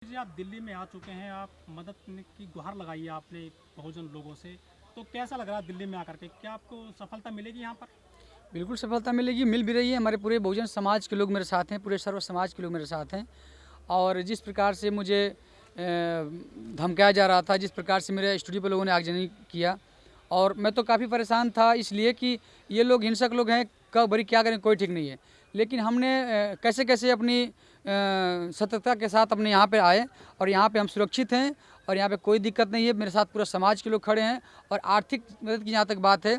जी आप दिल्ली में आ चुके हैं, आप मदद की गुहार लगाई है आपने बहुजन लोगों से, तो कैसा लग रहा है दिल्ली में आकर के? क्या आपको सफलता मिलेगी यहाँ पर? बिल्कुल सफलता मिलेगी, मिल भी रही है। हमारे पूरे बहुजन समाज के लोग मेरे साथ हैं, पूरे सर्व समाज के लोग मेरे साथ हैं। और जिस प्रकार से मुझे धमकाया जा रहा था, जिस प्रकार से मेरे स्टूडियो पर लोगों ने आगजनी किया, और मैं तो काफ़ी परेशान था, इसलिए कि ये लोग हिंसक लोग हैं, कब भरी क्या करें कोई ठीक नहीं है। लेकिन हमने कैसे कैसे अपनी सतर्कता के साथ अपने यहाँ पे आए, और यहाँ पे हम सुरक्षित हैं, और यहाँ पे कोई दिक्कत नहीं है। मेरे साथ पूरा समाज के लोग खड़े हैं। और आर्थिक मदद की जहाँ तक बात है,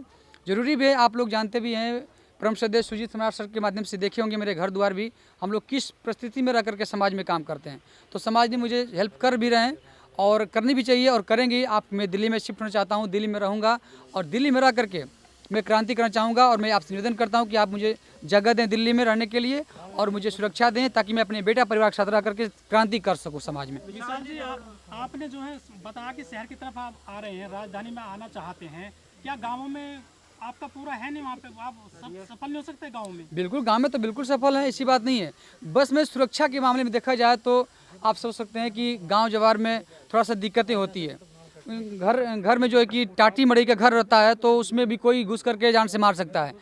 ज़रूरी भी है, आप लोग जानते भी हैं, परम श्रद्धेय सुजीत समाज सर के माध्यम से देखे होंगे मेरे घर द्वार भी, हम लोग किस परिस्थिति में रह करके समाज में काम करते हैं। तो समाज ने मुझे हेल्प कर भी रहे हैं, और करनी भी चाहिए, और करेंगे। मैं दिल्ली में शिफ्ट होना चाहता हूँ, दिल्ली में रहूँगा, और दिल्ली में रह करके मैं क्रांति करना चाहूँगा। और मैं आपसे निवेदन करता हूँ कि आप मुझे जगह दें दिल्ली में रहने के लिए, और मुझे सुरक्षा दें, ताकि मैं अपने बेटा परिवार के साथ रह करके क्रांति कर सकूँ समाज में। विशाल जी आपने जो है बताया कि शहर की तरफ आप आ रहे हैं, राजधानी में आना चाहते हैं, क्या गाँवों में आपका पूरा है नहीं, वहाँ पे आप सफल नहीं हो सकते गाँव में? बिल्कुल, गाँव में तो बिल्कुल सफल है, ऐसी बात नहीं है। बस में सुरक्षा के मामले में देखा जाए तो आप सोच सकते हैं कि गांव जवार में थोड़ा सा दिक्कतें होती है। घर घर में जो है कि टाटी मड़ई का घर रहता है, तो उसमें भी कोई घुस करके जान से मार सकता है।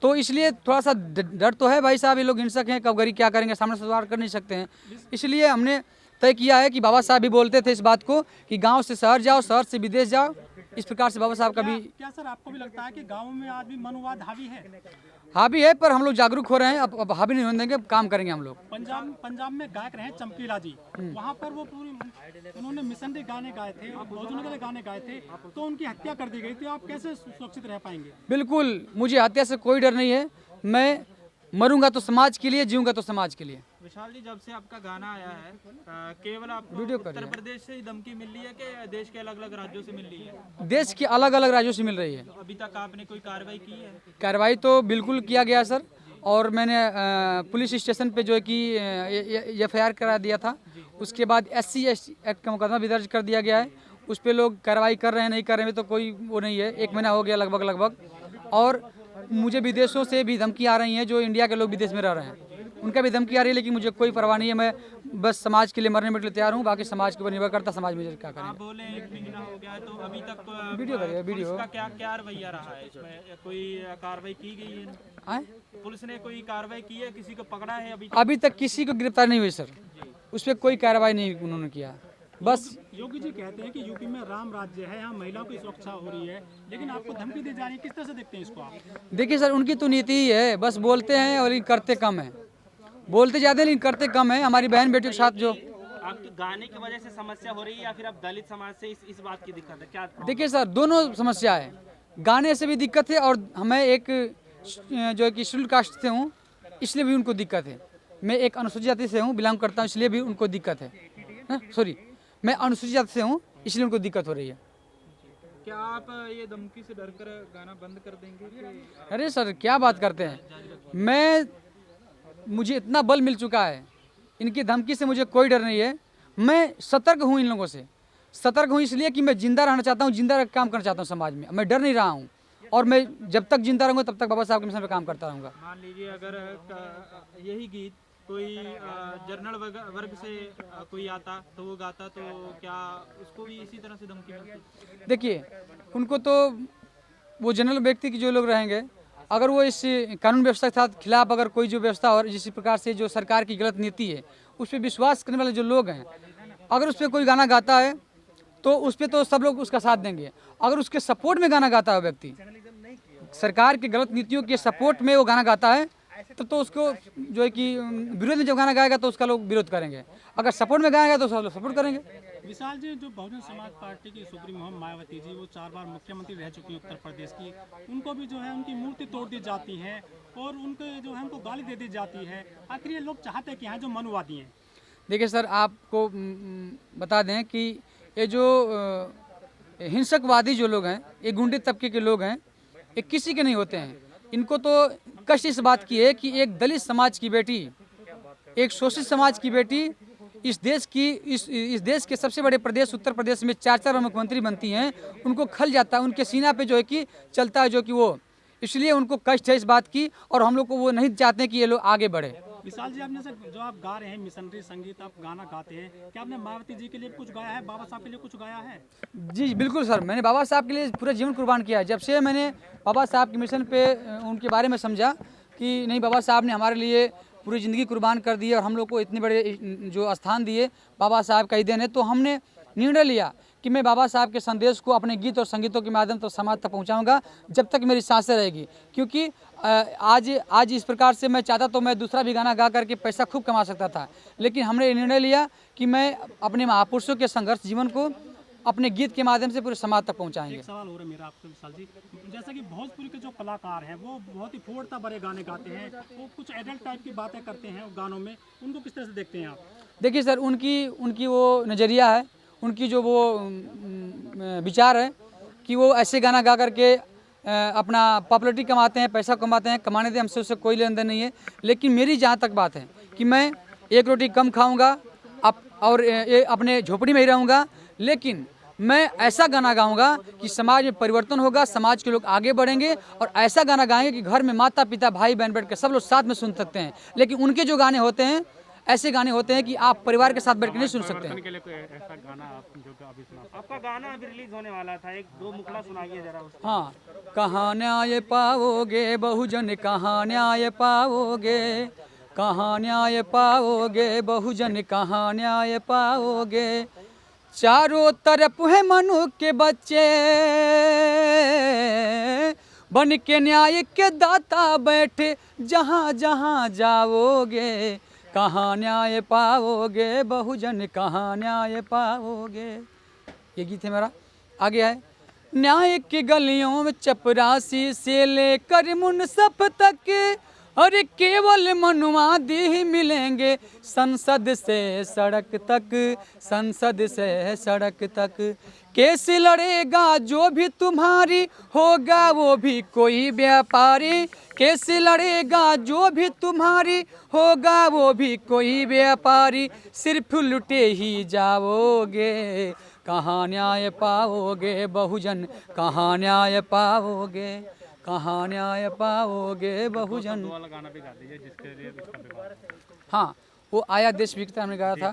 तो इसलिए थोड़ा सा डर तो है, भाई साहब ये लोग हिंसक हैं, कब गरी क्या करेंगे, सामने से वार कर नहीं सकते हैं। इसलिए हमने तय किया है कि बाबा साहब भी बोलते थे इस बात को कि गाँव से शहर जाओ, शहर से विदेश जाओ। इस प्रकार से बाबा साहब का भी क्या सर आपको भी लगता है कि गाँव में आज भी मनोवाद हावी है? हावी है, पर हम लोग जागरूक हो रहे हैं। अब हावी नहीं होने देंगे, काम करेंगे हम लोग। पंजाब में गायक रहे चमकीला जी, वहाँ पर वो पूरी उन्होंने मिशनरी गाने गाए थे, बहुजनों के लिए गाने गाए थे, तो उनकी हत्या कर दी गई थी। आप कैसे सुरक्षित रह पाएंगे? बिल्कुल, मुझे हत्या से कोई डर नहीं है। मैं मरूंगा तो समाज के लिए, जीऊंगा तो समाज के लिए। विशाल जी, जब से आपका गाना आया है, केवल आपको वीडियो उत्तर प्रदेश से ही धमकी मिल रही है कि देश के अलग अलग राज्यों से मिल रही है? देश के अलग अलग राज्यों से मिल रही है। तो अभी तक आपने कोई कार्रवाई की है? कार्रवाई तो बिल्कुल किया गया सर, और मैंने पुलिस स्टेशन पे जो है कि FIR करा दिया था। उसके बाद SC एक्ट का मुकदमा भी दर्ज कर दिया गया है। उस पर लोग कार्रवाई कर रहे हैं, नहीं कर रहे हैं तो कोई वो नहीं है। 1 महीना हो गया लगभग। और मुझे विदेशों से भी धमकी आ रही हैं, जो इंडिया के लोग विदेश में रह रहे हैं, उनका भी धमकी आ रही है, लेकिन मुझे कोई परवाह नहीं है। मैं बस समाज के लिए मरने के लिए तैयार हूँ, बाकी समाज के ऊपर निर्भर करता समाज में क्या आप करेंगे। बोले 1 महीना हो गया है, तो अभी तक वीडियो करिए, वीडियो। पुलिस का क्या क्या रवैया रहा है इसमें? कोई कार्रवाई की गई है? आए? पुलिस ने कोई कार्रवाई की है? किसी को पकड़ा है अभी? अभी तक किसी को गिरफ्तार नहीं हुई सर, उस पर कोई कार्रवाई नहीं उन्होंने किया। बस योगी जी कहते हैं कि यूपी में राम राज्य है, यहाँ महिलाओं की सुरक्षा हो रही है, लेकिन आपको धमकी दी जा रही है, किस तरह से देखते हैं इसको आप? देखिए सर, उनकी तो नीति ही है, बस बोलते हैं और लेकिन करते कम है। बोलते ज़्यादा लेकिन करते कम है। हमारी बहन बेटियों के साथ जो आपके गाने की वजह से समस्या हो रही है, या फिर आप दलित समाज से इस बात की दिक्कत है क्या? देखिए सर, दोनों समस्या है। गाने से भी दिक्कत है, और हमें एक जो है कि शेड्यूल कास्ट से हूँ, इसलिए भी उनको दिक्कत है। मैं एक अनुसूचित जाति से हूँ, बिलोंग करता हूँ, इसलिए भी उनको दिक्कत है। सॉरी, मैं अनुसूचित जाति से हूँ, इसलिए उनको दिक्कत हो रही है। क्या आप ये धमकी से डरकर गाना बंद कर देंगे? अरे सर, क्या बात करते हैं। मुझे इतना बल मिल चुका है, इनकी धमकी से मुझे कोई डर नहीं है। मैं सतर्क हूँ इन लोगों से, सतर्क हूँ इसलिए कि मैं जिंदा रहना चाहता हूँ, जिंदा रह काम करना चाहता हूँ समाज में। मैं डर नहीं रहा हूँ, और मैं जब तक जिंदा रहूँगा तब तक बाबा साहब के मिशन पे काम करता रहूँगा। मान लीजिए अगर यही गीत कोई जनरल वर्ग से कोई आता तो वो गाता, तो क्या उसको भी इसी तरह से धमकी मिलती? देखिए, उनको तो वो जनरल व्यक्ति की जो लोग रहेंगे, अगर वो इस कानून व्यवस्था के साथ खिलाफ अगर कोई जो व्यवस्था और जिस प्रकार से जो सरकार की गलत नीति है उस पर विश्वास करने वाले जो लोग हैं, अगर उस पर कोई गाना गाता है तो उस पर तो सब लोग उसका साथ देंगे। अगर उसके सपोर्ट में गाना गाता है व्यक्ति, सरकार की गलत नीतियों के सपोर्ट में वो गाना गाता है, तो उसको जो है कि विरोध में जब गाना गाएगा तो उसका लोग विरोध करेंगे। अगर सपोर्ट में गाएगा तो सब लोग सपोर्ट करेंगे। विशाल जी, जो बहुजन समाज पार्टी की सुप्रीमो मायावती जी, वो 4 बार मुख्यमंत्री रह चुकी हैं उत्तर प्रदेश की, उनको भी जो है उनकी मूर्ति तोड़ दी जाती है, और उनके जो है उनको गाली दे दी जाती है। आखिर ये लोग चाहते हैं कि यहाँ जो मनुवादी हैं? देखिए सर, आपको बता दें कि ये जो हिंसकवादी जो लोग हैं, ये गुंडे तबके के लोग हैं, ये किसी के नहीं होते हैं। इनको तो कष्ट इस बात की है कि एक दलित समाज की बेटी, एक शोषित समाज की बेटी इस देश के सबसे बड़े प्रदेश उत्तर प्रदेश में 4 बार मुख्यमंत्री बनती हैं, उनको खल जाता है, उनके सीना पे जो है कि चलता है जो कि वो, इसलिए उनको कष्ट है इस बात की, और हम लोग को वो नहीं चाहते कि ये लोग आगे बढ़े। विशाल जी, आपने जैसे जो आप गा रहे हैं मिशनरी संगीत, आप गाना गाते हैं, क्या आपने मायावती जी के लिए कुछ गाया है, बाबा साहब के लिए कुछ गाया है? जी बिल्कुल सर, मैंने बाबा साहब के लिए पूरा जीवन कुर्बान किया है। जब से मैंने बाबा साहब के मिशन पे उनके बारे में समझा कि नहीं, बाबा साहब ने हमारे लिए पूरी ज़िंदगी कुर्बान कर दी और हम लोग को इतने बड़े जो स्थान दिए, बाबा साहब का ही देन है, तो हमने निर्णय लिया कि मैं बाबा साहब के संदेश को अपने गीत और संगीतों के माध्यम से समाज तक पहुंचाऊंगा जब तक मेरी सांसें रहेगी। क्योंकि आज इस प्रकार से मैं चाहता तो मैं दूसरा भी गाना गा करके पैसा खूब कमा सकता था, लेकिन हमने ये निर्णय लिया कि मैं अपने महापुरुषों के संघर्ष जीवन को अपने गीत के माध्यम से पूरे समाज तक पहुंचाएंगे। एक सवाल हो रहा है मेरा आपसे विशाल जी, जैसा कि भोजपुरी के जो कलाकार हैं वो बहुत ही फोड़ता बड़े गाने गाते हैं, वो कुछ एडल्ट टाइप की बातें करते हैं गानों में, उनको किस तरह से देखते हैं आप? देखिए सर, उनकी वो नज़रिया है, उनकी जो वो विचार है कि वो ऐसे गाना गा करके अपना पॉपुलरिटी कमाते हैं, पैसा कमाते हैं, कमाने दे, हमसे उससे कोई लेन देन नहीं है। लेकिन मेरी जहाँ तक बात है कि मैं एक रोटी कम खाऊंगा और अपने झोपड़ी में ही रहूँगा, लेकिन मैं ऐसा गाना गाऊंगा कि समाज में परिवर्तन होगा, समाज के लोग आगे बढ़ेंगे, और ऐसा गाना गाएंगे कि घर में माता पिता भाई बहन बैठ कर सब लोग साथ में सुन सकते हैं। लेकिन उनके जो गाने होते हैं, ऐसे गाने होते हैं कि आप परिवार के साथ बैठ कर नहीं सुन सकते हैं। के लिए कोई ऐसा गाना आप जो अभी सुना? आपका गाना अभी रिलीज होने वाला था, एक दो मुखला सुनाइए जरा उसका। हाँ, कहाँ न्याय पाओगे बहुजन, कहाँ न्याय पाओगे, कहाँ न्याय पाओगे बहुजन, कहाँ न्याय पाओगे। चारों तरफ है मनु के बच्चे, बन के न्याय के दाता बैठे, जहाँ जहाँ जाओगे, कहाँ न्याय पाओगे बहुजन, कहाँ न्याय पाओगे। ये गीत है मेरा। आगे है, न्याय की गलियों में चपरासी से लेकर मुनसफ तक, अरे केवल मनुवादी ही मिलेंगे, संसद से सड़क तक, संसद से सड़क तक। केस लड़ेगा जो भी तुम्हारी, होगा वो भी कोई व्यापारी। केस लड़ेगा जो भी तुम्हारी, होगा वो भी कोई व्यापारी। सिर्फ लुटे ही जाओगे, कहाँ न्याय पाओगे बहुजन, कहाँ न्याय पाओगे, कहाँ न्याय पाओगे बहुजन। वाला गाना भी गा दीजिए जिसके लिए इसका विवाद है। हाँ, वो आया देश बिकता हमने गाया था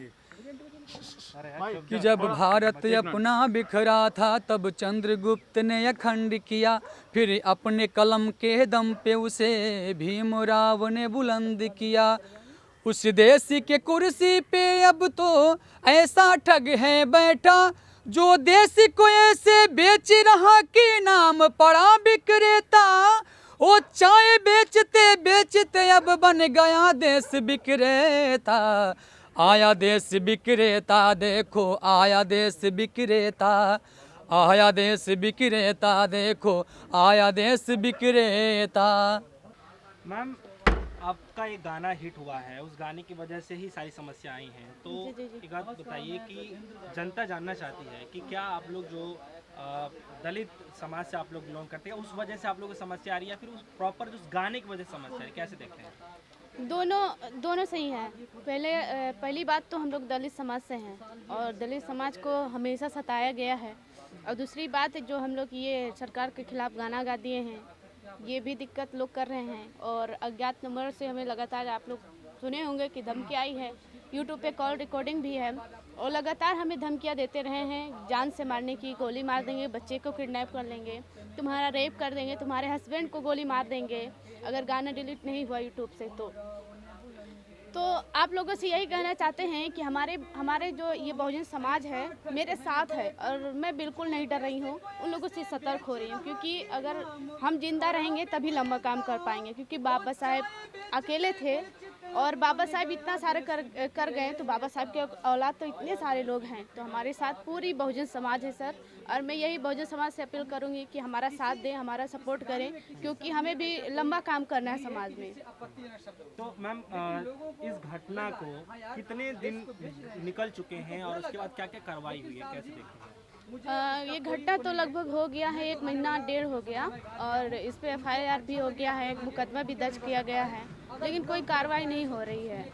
कि जब भारत अपना बिखरा था, तब चंद्रगुप्त ने अखंड किया, फिर अपने कलम के दम पे उसे भीमराव ने बुलंद किया। उस देश के कुर्सी पे अब तो ऐसा ठग है बैठा, जो देश को ऐसे बेच रहा कि नाम पड़ा विक्रेता। ओ चाय बेचते बेचते अब बन गया देश विक्रेता। आया देश विक्रेता, देखो आया देश विक्रेता, आया देश विक्रेता, देखो आया देश विक्रेता। मैम, आपका एक गाना हिट हुआ है, उस गाने की वजह से ही सारी समस्या आई हैं, तो एक बात बताइए कि जनता जानना चाहती है कि क्या आप लोग जो दलित समाज से आप लोग बिलोंग करते हैं, उस वजह से आप लोगों को समस्या आ रही है, फिर उस प्रॉपर उस गाने की वजह से समस्या है, कैसे देखते हैं? दोनों सही हैं। पहली बात तो हम लोग दलित समाज से हैं और दलित समाज को हमेशा सताया गया है, और दूसरी बात जो हम लोग ये सरकार के खिलाफ गाना गा दिए हैं, ये भी दिक्कत लोग कर रहे हैं। और अज्ञात नंबर से हमें लगातार, आप लोग सुने होंगे कि धमकी आई है, यूट्यूब पे कॉल रिकॉर्डिंग भी है, और लगातार हमें धमकियां देते रहे हैं, जान से मारने की, गोली मार देंगे, बच्चे को किडनैप कर लेंगे, तुम्हारा रेप कर देंगे, तुम्हारे हस्बैंड को गोली मार देंगे अगर गाना डिलीट नहीं हुआ यूट्यूब से। तो आप लोगों से यही कहना चाहते हैं कि हमारे जो ये बहुजन समाज है मेरे साथ है, और मैं बिल्कुल नहीं डर रही हूँ, उन लोगों से सतर्क हो रही हूँ, क्योंकि अगर हम जिंदा रहेंगे तभी लंबा काम कर पाएंगे। क्योंकि बाबा साहेब अकेले थे और बाबा साहेब इतना सारे कर गए, तो बाबा साहेब के औलाद तो इतने सारे लोग हैं, तो हमारे साथ पूरी बहुजन समाज है सर। और मैं यही बहुजन समाज से अपील करूंगी कि हमारा साथ दें, हमारा सपोर्ट करें, क्योंकि हमें भी लंबा काम करना है समाज में। तो मैम, इस घटना को कितने दिन निकल चुके हैं और उसके बाद क्या क्या कार्रवाई हुई है, कैसे देखते हैं? ये घटना तो लगभग हो गया है 1 महीना 1.5 हो गया, और इस पे FIR भी हो गया है, मुकदमा भी दर्ज किया गया है, लेकिन कोई कार्रवाई नहीं हो रही है।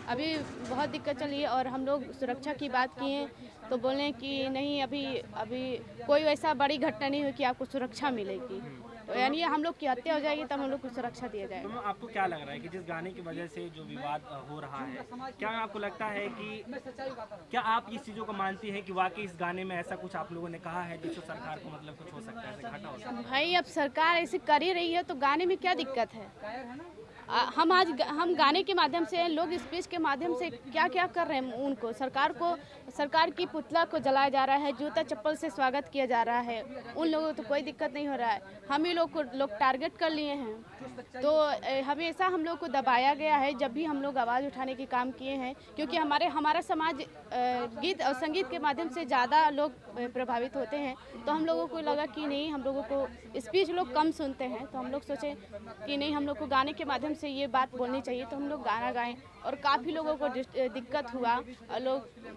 अभी बहुत दिक्कत चली है, और हम लोग सुरक्षा की बात किए तो बोले कि नहीं, अभी कोई वैसा बड़ी घटना नहीं हुई कि आपको सुरक्षा मिलेगी। तो यानी हम लोग की हत्या हो जाएगी तब हम लोग को सुरक्षा दिया तो जाएगा। मैम आपको क्या लग रहा है कि जिस गाने की वजह से जो विवाद हो रहा है, क्या आपको लगता है कि क्या आप इस चीज़ों को मानती हैं कि वाकई इस गाने में ऐसा कुछ आप लोगों ने कहा है जिससे सरकार को मतलब कुछ हो सकता है, ऐसे घाटा हो सकता है? भाई अब सरकार ऐसे कर ही रही है तो गाने में क्या दिक्कत है? हम गाने के माध्यम से, लोग स्पीच के माध्यम से क्या क्या कर रहे हैं, उनको सरकार की पुतला को जलाया जा रहा है, जूता चप्पल से स्वागत किया जा रहा है, उन लोगों को तो कोई दिक्कत नहीं हो रहा है। हम ही लोग को लोग टारगेट कर लिए हैं, तो हमेशा हम लोग को दबाया गया है जब भी हम लोग आवाज़ उठाने के काम किए हैं, क्योंकि हमारा समाज गीत और संगीत के माध्यम से ज़्यादा लोग प्रभावित होते हैं। तो हम लोगों को लगा कि नहीं, हम लोगों को स्पीच लोग कम सुनते हैं, तो हम लोग सोचे कि नहीं, हम लोग को गाने के माध्यम से ये बात बोलनी चाहिए, तो हम लोग गाना गाएं। और काफ़ी लोगों को दिक्कत हुआ, और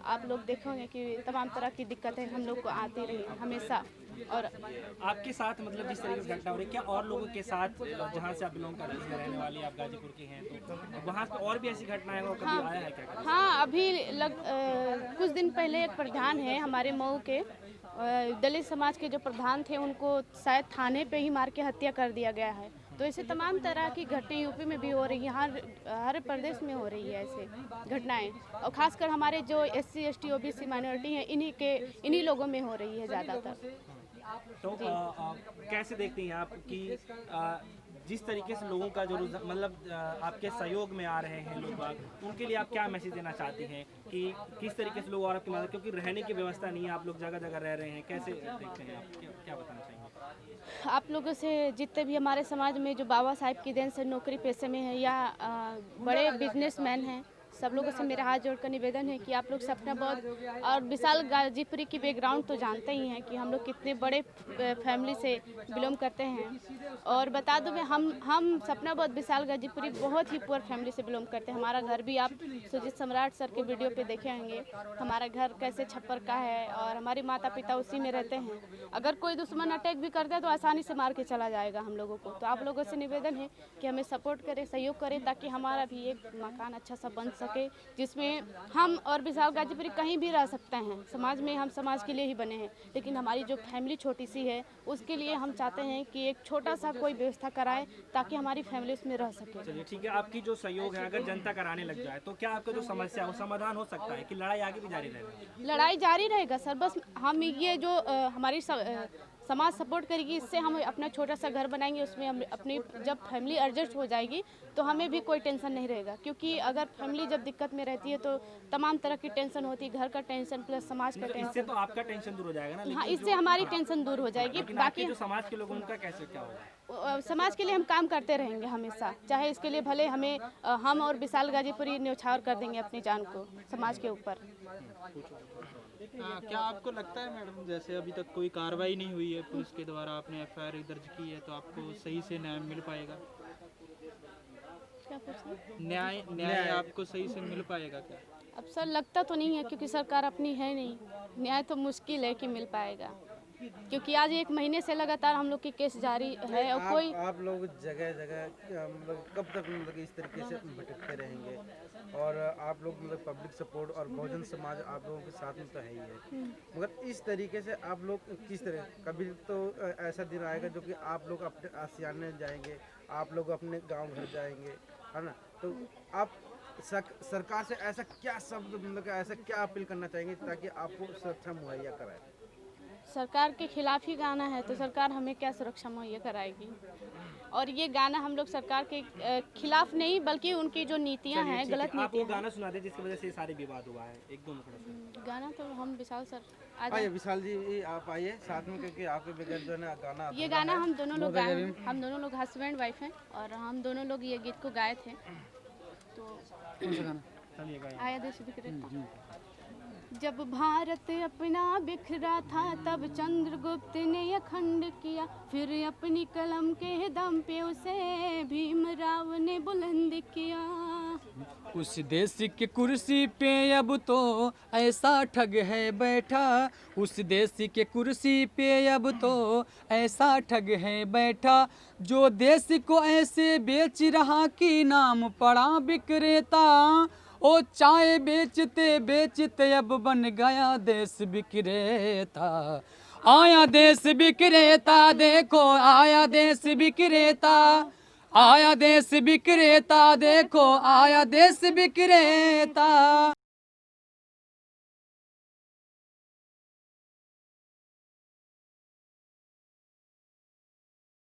आप लोग देखोगे कि तमाम तरह की दिक्कतें हम लोग को आती रही हमेशा। और आपके साथ मतलब जिस तरीके से घटना हो रही है, क्या और लोगों के साथ जहाँ से आप बिलोंग करते हैं, रहने वाले आप गाजीपुर के हैं, तो वहाँ पे और भी ऐसी घटनाएं हो, कभी आया है क्या? हाँ, अभी कुछ दिन पहले एक प्रधान है हमारे मऊ के, दलित समाज के जो प्रधान थे, उनको शायद थाने पे ही मार के हत्या कर दिया गया है। तो ऐसे तमाम तरह की घटनाएं यूपी में भी हो रही हैं, हर प्रदेश में हो रही है ऐसे घटनाएं, और खासकर हमारे जो SC ST OBC माइनॉरिटी हैं, इन्हीं लोगों में हो रही है ज़्यादातर। तो कैसे देखती हैं आप कि जिस तरीके से लोगों का जो मतलब आपके सहयोग में आ रहे हैं लोग, उनके लिए आप क्या मैसेज देना चाहती हैं कि किस तरीके से लोग और आपकी मदद, क्योंकि रहने की व्यवस्था नहीं है, आप लोग जगह जगह रह रहे हैं, कैसे देखते हैं आप, क्या बताना चाहेंगे? आप लोगों से, जितने भी हमारे समाज में जो बाबा साहब की देन से नौकरी पेशे में है या बड़े बिजनेसमैन हैं, सब लोगों से मेरा हाथ जोड़कर निवेदन है कि आप लोग सपना बहुत और विशाल गाजीपुरी की बैकग्राउंड तो जानते ही हैं कि हम लोग कितने बड़े फैमिली से बिलोंग करते हैं। और बता दूं मैं, हम सपना बहुत विशाल गाजीपुरी बहुत ही पुअर फैमिली से बिलोंग करते हैं। हमारा घर भी आप सुजीत सम्राट सर के वीडियो पे देखे होंगे, हमारा घर कैसे छप्पर का है, और हमारे माता पिता उसी में रहते हैं। अगर कोई दुश्मन अटैक भी करता है तो आसानी से मार के चला जाएगा हम लोगों को। तो आप लोगों से निवेदन है कि हमें सपोर्ट करें, सहयोग करें, ताकि हमारा भी एक मकान अच्छा सा बन सके, जिसमें हम और विशाल गाजीपुरी कहीं भी रह सकते हैं। समाज में हम समाज के लिए ही बने हैं, लेकिन हमारी जो फैमिली छोटी सी है, उसके लिए हम चाहते हैं कि एक छोटा सा कोई व्यवस्था कराएं ताकि हमारी फैमिली उसमें रह सके। चलिए ठीक है, आपकी जो सहयोग है अगर जनता कराने लग जाए तो क्या आपका जो समस्या है वो समाधान हो सकता है कि लड़ाई आगे भी जारी रहेगी? लड़ाई जारी रहेगा सर, बस हम ये जो हमारी समाज सपोर्ट करेगी, इससे हम अपना छोटा सा घर बनाएंगे, उसमें हम अपनी जब फैमिली एडजस्ट हो जाएगी तो हमें भी कोई टेंशन नहीं रहेगा। क्योंकि अगर फैमिली जब दिक्कत में रहती है तो तमाम तरह की टेंशन होती है, घर का टेंशन प्लस समाज का इससे टेंशन। तो आपका टेंशन दूर हो जाएगा ना? हाँ, इससे हमारी टेंशन दूर हो जाएगी। बाकी जो समाज के लोग उनका कैसे क्या होगा? समाज के लिए हम काम करते रहेंगे हमेशा, चाहे इसके लिए भले हमें हम और विशाल गाजीपुरी न्यौछावर कर देंगे अपनी जान को समाज के ऊपर। क्या आपको लगता है मैडम, जैसे अभी तक कोई कार्रवाई नहीं हुई है पुलिस के द्वारा, आपने FIR दर्ज की है, तो आपको सही से न्याय मिल पाएगा? क्या पूछना? न्याय आपको सही से मिल पाएगा क्या? अब सर लगता तो नहीं है, क्योंकि सरकार अपनी है नहीं, न्याय तो मुश्किल है कि मिल पाएगा, क्योंकि आज 1 महीने से लगातार हम लोग की केस जारी है। और कोई आप लोग जगह जगह मतलब कब तक मतलब इस तरीके से भटकते रहेंगे? और आप लोग मतलब पब्लिक सपोर्ट और बहुजन समाज आप लोगों के साथ में तो है ही है, मगर इस तरीके से आप लोग किस तरह, कभी तो ऐसा दिन आएगा जो कि आप लोग अपने आशियाने जाएंगे, आप लोग अपने गांव घर जाएंगे, है ना? तो आप सरकार से ऐसा क्या शब्द मतलब ऐसा क्या अपील करना चाहेंगे ताकि आपको सुरक्षा मुहैया कराए? सरकार के खिलाफ ही गाना है तो सरकार हमें क्या सुरक्षा मुहैया कराएगी? और ये गाना हम लोग सरकार के खिलाफ नहीं, बल्कि उनकी जो नीतियां हैं, गलत आप वो नीतियां हैं। गाना सुना दे जिसकी वजह से ये सारे विवाद हुआ है, एक दो मुखड़ा से। गाना तो हम विशाल सर आइए विशाल जी, आप आइए साथ में, क्योंकि आपके बगैर जो है ना गाना ये गाना हम दोनों लोग गाए, हम दोनों लोग हस्बैंड वाइफ हैं, और हम दोनों लोग ये गीत को गाए थे। तो आया देश बिखरे। जब भारत अपना बिखरा था तब चंद्रगुप्त ने अखंड किया, फिर अपनी कलम के दम पे उसे भीमराव ने बुलंद किया। उस देश की कुर्सी पे अब तो ऐसा ठग है बैठा, उस देश के कुर्सी पे अब तो ऐसा ठग है बैठा, जो देश को ऐसे बेच रहा कि नाम पड़ा विक्रेता। ओ चाय बेचते बेचते अब बन गया देश विक्रेता। आया देश विक्रेता, देखो आया देश विक्रेता, आया देश विक्रेता, देखो आया देश विक्रेता।